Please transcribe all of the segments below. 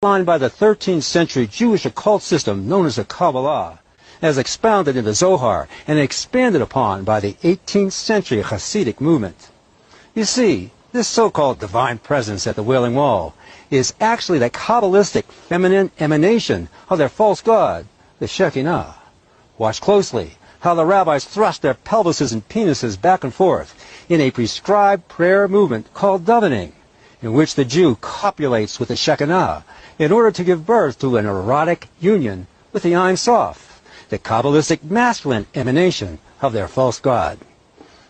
outlined by the 13th century Jewish occult system known as the Kabbalah, as expounded in the Zohar and expanded upon by the 18th century Hasidic movement. You see, this so-called divine presence at the Wailing Wall is actually the Kabbalistic feminine emanation of their false god, the Shekinah. Watch closely how the rabbis thrust their pelvises and penises back and forth in a prescribed prayer movement called davening, in which the Jew copulates with the Shekinah in order to give birth to an erotic union with the Ein Sof, the Kabbalistic masculine emanation of their false god.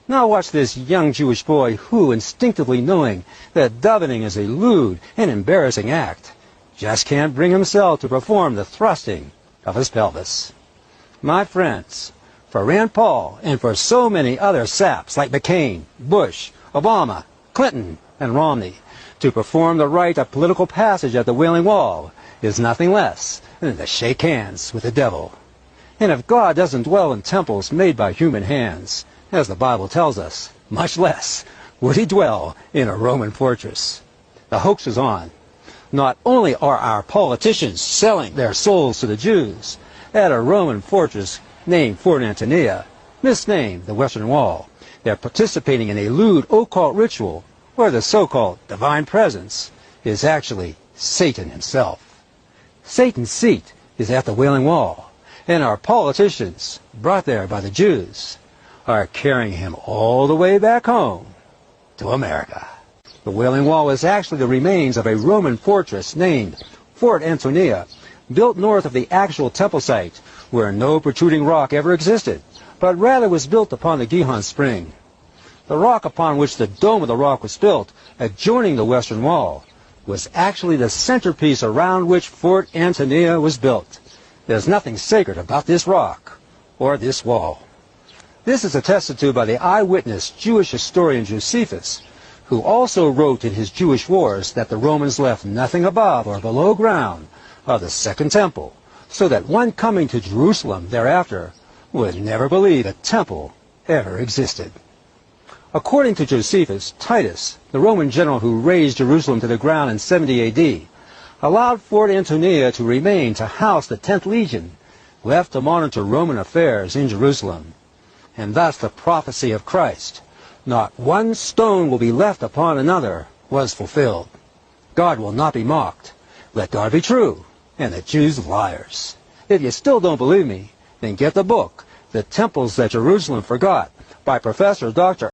Now watch this young Jewish boy who, instinctively knowing that davening is a lewd and embarrassing act, just can't bring himself to perform the thrusting of his pelvis. My friends, for Rand Paul and for so many other saps like McCain, Bush, Obama, Clinton, and Romney, to perform the rite of political passage at the Wailing Wall is nothing less than to shake hands with the devil. And if God doesn't dwell in temples made by human hands, as the Bible tells us, much less would he dwell in a Roman fortress. The hoax is on. Not only are our politicians selling their souls to the Jews at a Roman fortress named Fort Antonia, misnamed the Western Wall, they're participating in a lewd occult ritual where the so-called divine presence is actually Satan himself. Satan's seat is at the Wailing Wall, and our politicians, brought there by the Jews, are carrying him all the way back home to America. The Wailing Wall is actually the remains of a Roman fortress named Fort Antonia, built north of the actual temple site, where no protruding rock ever existed, but rather was built upon the Gihon Spring. The rock upon which the dome of the rock was built, adjoining the Western Wall, was actually the centerpiece around which Fort Antonia was built. There's nothing sacred about this rock or this wall. This is attested to by the eyewitness Jewish historian Josephus, who also wrote in his Jewish Wars that the Romans left nothing above or below ground of the Second Temple, so that one coming to Jerusalem thereafter would never believe a temple ever existed. According to Josephus, Titus, the Roman general who razed Jerusalem to the ground in 70 A.D., allowed Fort Antonia to remain to house the 10th Legion, left to monitor Roman affairs in Jerusalem. And thus the prophecy of Christ, "Not one stone will be left upon another," was fulfilled. God will not be mocked. Let God be true, and the Jews liars. If you still don't believe me, then get the book, The Temples That Jerusalem Forgot, by Professor Dr.